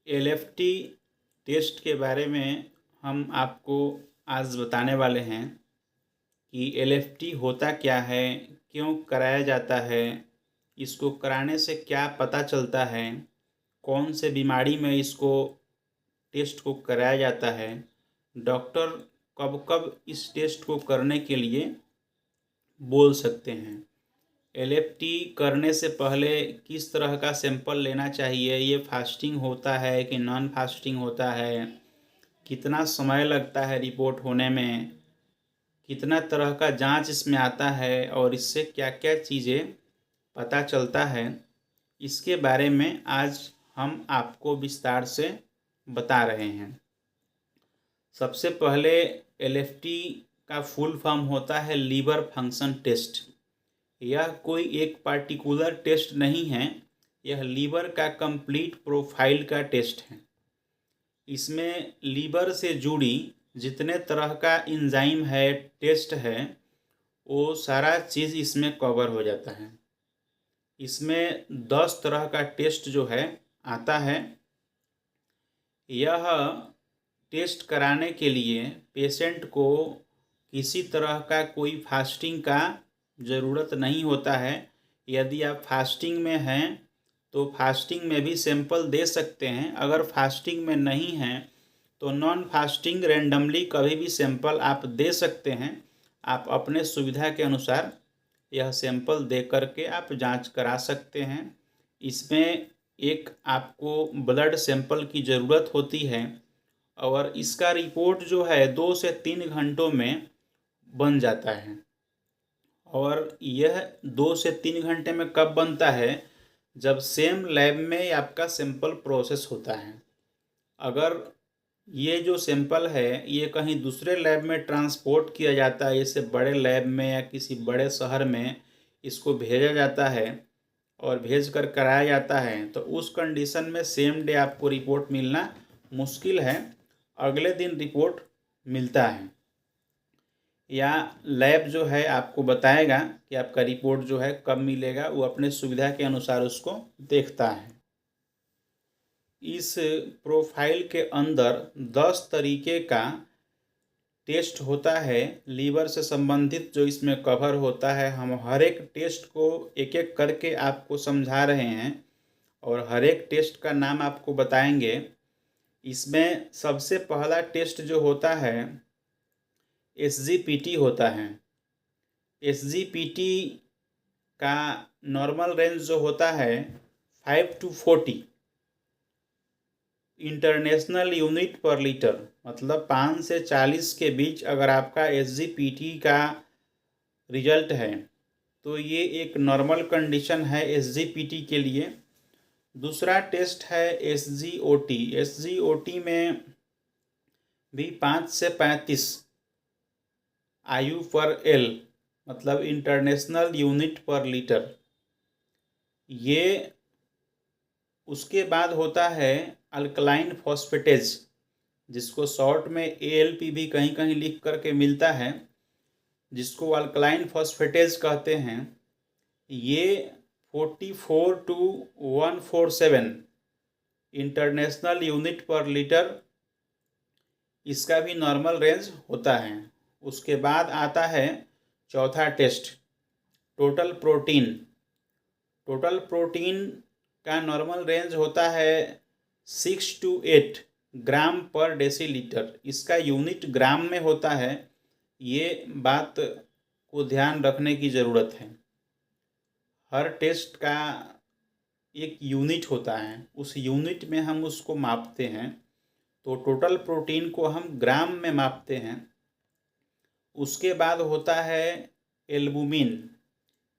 LFT test के बारे में हम आपको आज बताने वाले हैं कि एलएफटी होता क्या है, क्यों कराया जाता है, इसको कराने से क्या पता चलता है, कौन से बीमारी में इसको टेस्ट को कराया जाता है, डॉक्टर कब कब इस टेस्ट को करने के लिए बोल सकते हैं, एलएफटी करने से पहले किस तरह का सैंपल लेना चाहिए, ये फास्टिंग होता है कि नॉन फास्टिंग होता है, कितना समय लगता है रिपोर्ट होने में, कितना तरह का जांच इसमें आता है और इससे क्या क्या चीज़ें पता चलता है, इसके बारे में आज हम आपको विस्तार से बता रहे हैं। सबसे पहले एलएफटी का फुल फॉर्म होता है लीवर फंक्शन टेस्ट। यह कोई एक पार्टिकुलर टेस्ट नहीं है, यह लीवर का कंप्लीट प्रोफाइल का टेस्ट है। इसमें लीवर से जुड़ी जितने तरह का एंजाइम है, टेस्ट है, वो सारा चीज़ इसमें कवर हो जाता है। इसमें 10 तरह का टेस्ट जो है आता है। यह टेस्ट कराने के लिए पेशेंट को किसी तरह का कोई फास्टिंग का ज़रूरत नहीं होता है। यदि आप फास्टिंग में हैं तो फास्टिंग में भी सैंपल दे सकते हैं। अगर फास्टिंग में नहीं हैं तो नॉन फास्टिंग रैंडमली कभी भी सैंपल आप दे सकते हैं। आप अपने सुविधा के अनुसार यह सैंपल दे करके आप जांच करा सकते हैं। इसमें एक आपको ब्लड सैंपल की ज़रूरत होती है और इसका रिपोर्ट जो है 2 से 3 घंटों में बन जाता है। और यह 2 से 3 घंटे में कब बनता है? जब सेम लैब में आपका सैंपल प्रोसेस होता है। अगर ये जो सैंपल है ये कहीं दूसरे लैब में ट्रांसपोर्ट किया जाता है, जैसे बड़े लैब में या किसी बड़े शहर में इसको भेजा जाता है और भेज कर कराया जाता है, तो उस कंडीशन में सेम डे आपको रिपोर्ट मिलना मुश्किल है। अगले दिन रिपोर्ट मिलता है या लैब जो है आपको बताएगा कि आपका रिपोर्ट जो है कब मिलेगा। वो अपने सुविधा के अनुसार उसको देखता है। इस प्रोफाइल के अंदर 10 तरीके का टेस्ट होता है लीवर से संबंधित, जो इसमें कवर होता है। हम हर एक टेस्ट को एक एक करके आपको समझा रहे हैं और हर एक टेस्ट का नाम आपको बताएंगे। इसमें सबसे पहला टेस्ट जो होता है SGPT होता है। SGPT का नॉर्मल रेंज जो होता है 5 to 40 इंटरनेशनल यूनिट पर लीटर, मतलब 5 से 40 के बीच अगर आपका SGPT का रिजल्ट है तो ये एक नॉर्मल कंडीशन है SGPT के लिए। दूसरा टेस्ट है SGOT। SGOT में भी 5 से 35 आयु पर एल, मतलब इंटरनेशनल यूनिट पर लीटर। ये उसके बाद होता है अल्कलाइन फॉस्फेटेज, जिसको शॉर्ट में ALP भी कहीं कहीं लिख करके मिलता है, जिसको अल्कलाइन फॉस्फेटेज कहते हैं। ये 44 to 147 इंटरनेशनल यूनिट पर लीटर, इसका भी नॉर्मल रेंज होता है। उसके बाद आता है चौथा test total protein. Total protein का नॉर्मल रेंज होता है 6 to 8 ग्राम पर डेसीलीटर। इसका यूनिट ग्राम में होता है, ये बात को ध्यान रखने की ज़रूरत है। हर टेस्ट का एक यूनिट होता है, उस यूनिट में हम उसको मापते हैं। तो टोटल प्रोटीन को हम ग्राम में मापते हैं। उसके बाद होता है एल्बुमिन।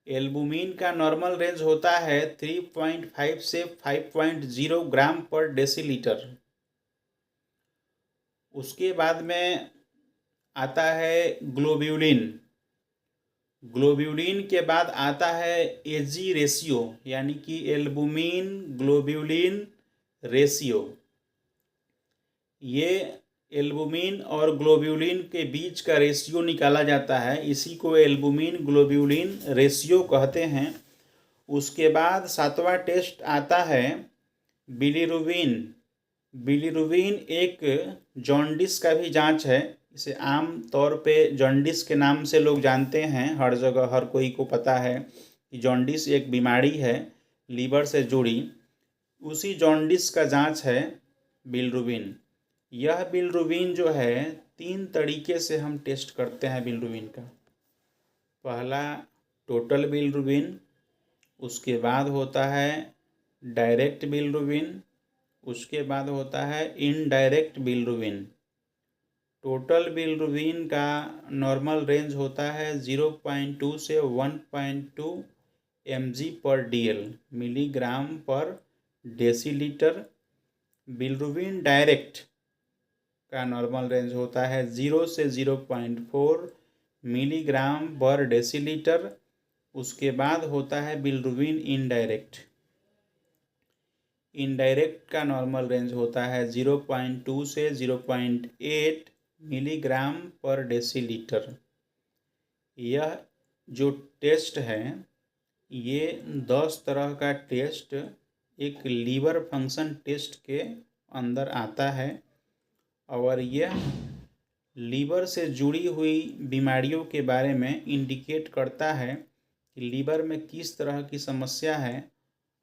एल्बुमिन का नॉर्मल रेंज होता है 3.5 से 5.0 ग्राम पर डेसीलीटर। उसके बाद में आता है ग्लोब्यूलिन। ग्लोब्यूलिन के बाद आता है AG रेशियो, यानी कि एल्बुमिन ग्लोब्यूलिन रेशियो। ये एल्बुमिन और ग्लोब्यूलिन के बीच का रेशियो निकाला जाता है, इसी को एल्बुमिन ग्लोब्यूलिन रेशियो कहते हैं। उसके बाद 7वां टेस्ट आता है बिलीरुबिन। बिलीरुबिन एक जॉन्डिस का भी जांच है। इसे आम तौर पे जॉन्डिस के नाम से लोग जानते हैं, हर जगह हर कोई को पता है कि जॉन्डिस एक बीमारी है लीवर से जुड़ी। उसी जॉन्डिस का जांच है बिलीरुबिन। यह बिलीरुबिन जो है 3 तरीके से हम टेस्ट करते हैं बिलीरुबिन का। पहला टोटल बिलीरुबिन, उसके बाद होता है डायरेक्ट बिलीरुबिन, उसके बाद होता है इनडायरेक्ट बिलीरुबिन। टोटल बिलीरुबिन का नॉर्मल रेंज होता है 0.2 से 1.2 mg/dl, मिलीग्राम पर डेसीलीटर। बिलीरुबिन डायरेक्ट का नॉर्मल रेंज होता है 0 से 0.4 मिलीग्राम पर डेसीलीटर। उसके बाद होता है बिलीरुबिन इनडायरेक्ट। इनडायरेक्ट का नॉर्मल रेंज होता है 0.2 से 0.8 मिलीग्राम पर डेसीलीटर। यह जो टेस्ट है, ये 10 तरह का टेस्ट एक लीवर फंक्शन टेस्ट के अंदर आता है और यह लीवर से जुड़ी हुई बीमारियों के बारे में इंडिकेट करता है कि लीवर में किस तरह की समस्या है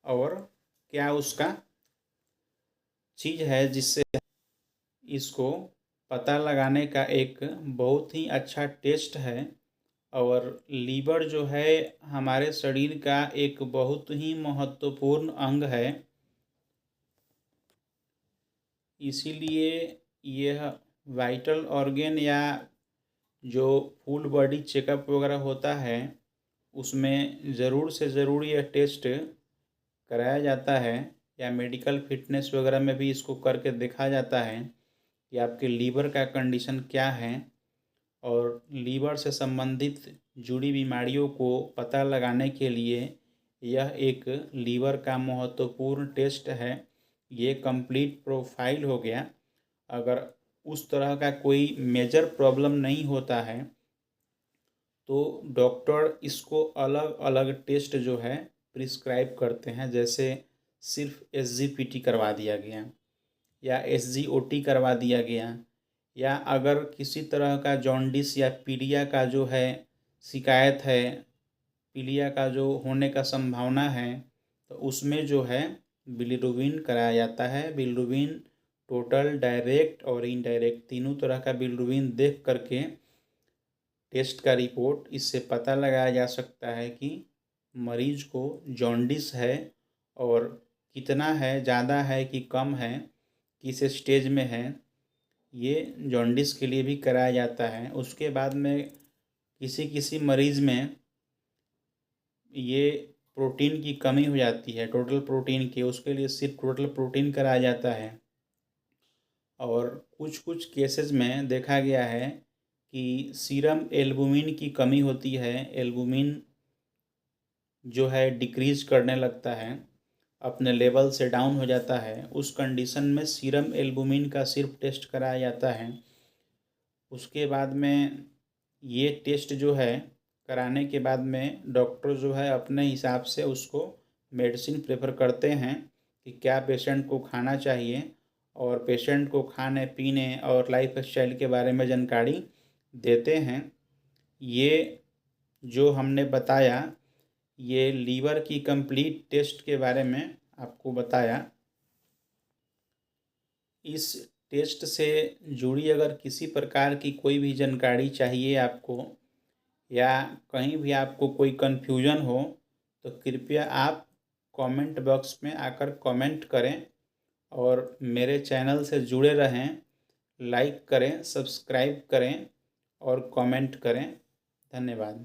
और क्या उसका चीज़ है, जिससे इसको पता लगाने का एक बहुत ही अच्छा टेस्ट है। और लीवर जो है हमारे शरीर का एक बहुत ही महत्वपूर्ण अंग है, इसीलिए यह वाइटल ऑर्गन या जो फुल बॉडी चेकअप वगैरह होता है उसमें ज़रूर से ज़रूर यह टेस्ट कराया जाता है, या मेडिकल फिटनेस वगैरह में भी इसको करके देखा जाता है कि आपके लीवर का कंडीशन क्या है। और लीवर से संबंधित जुड़ी बीमारियों को पता लगाने के लिए यह एक लीवर का महत्वपूर्ण टेस्ट है। ये कंप्लीट प्रोफाइल हो गया। अगर उस तरह का कोई मेजर प्रॉब्लम नहीं होता है तो डॉक्टर इसको अलग अलग टेस्ट जो है प्रिस्क्राइब करते हैं, जैसे सिर्फ SGPT करवा दिया गया या SGOT करवा दिया गया, या अगर किसी तरह का जॉन्डिस या पीलिया का जो है शिकायत है, पीलिया का जो होने का संभावना है, तो उसमें जो है बिलीरुबिन कराया जाता है। बिलीरुबिन टोटल, डायरेक्ट और इनडायरेक्ट तीनों तरह का बिलीरुबिन देख करके टेस्ट का रिपोर्ट इससे पता लगाया जा सकता है कि मरीज को जॉन्डिस है और कितना है, ज़्यादा है कि कम है, किस स्टेज में है। ये जॉन्डिस के लिए भी कराया जाता है। उसके बाद में किसी किसी मरीज़ में ये प्रोटीन की कमी हो जाती है, टोटल प्रोटीन की, उसके लिए सिर्फ टोटल प्रोटीन कराया जाता है। और कुछ कुछ केसेस में देखा गया है कि सीरम एल्बुमिन की कमी होती है, एल्बुमिन जो है डिक्रीज करने लगता है, अपने लेवल से डाउन हो जाता है। उस कंडीशन में सीरम एल्बुमिन का सिर्फ टेस्ट कराया जाता है। उसके बाद में ये टेस्ट जो है कराने के बाद में डॉक्टर जो है अपने हिसाब से उसको मेडिसिन प्रेफर करते हैं कि क्या पेशेंट को खाना चाहिए, और पेशेंट को खाने पीने और लाइफ स्टाइल के बारे में जानकारी देते हैं। ये जो हमने बताया, ये लीवर की कंप्लीट टेस्ट के बारे में आपको बताया। इस टेस्ट से जुड़ी अगर किसी प्रकार की कोई भी जानकारी चाहिए आपको, या कहीं भी आपको कोई कन्फ्यूजन हो, तो कृपया आप कमेंट बॉक्स में आकर कमेंट करें और मेरे चैनल से जुड़े रहें। लाइक करें, सब्सक्राइब करें और कमेंट करें। धन्यवाद।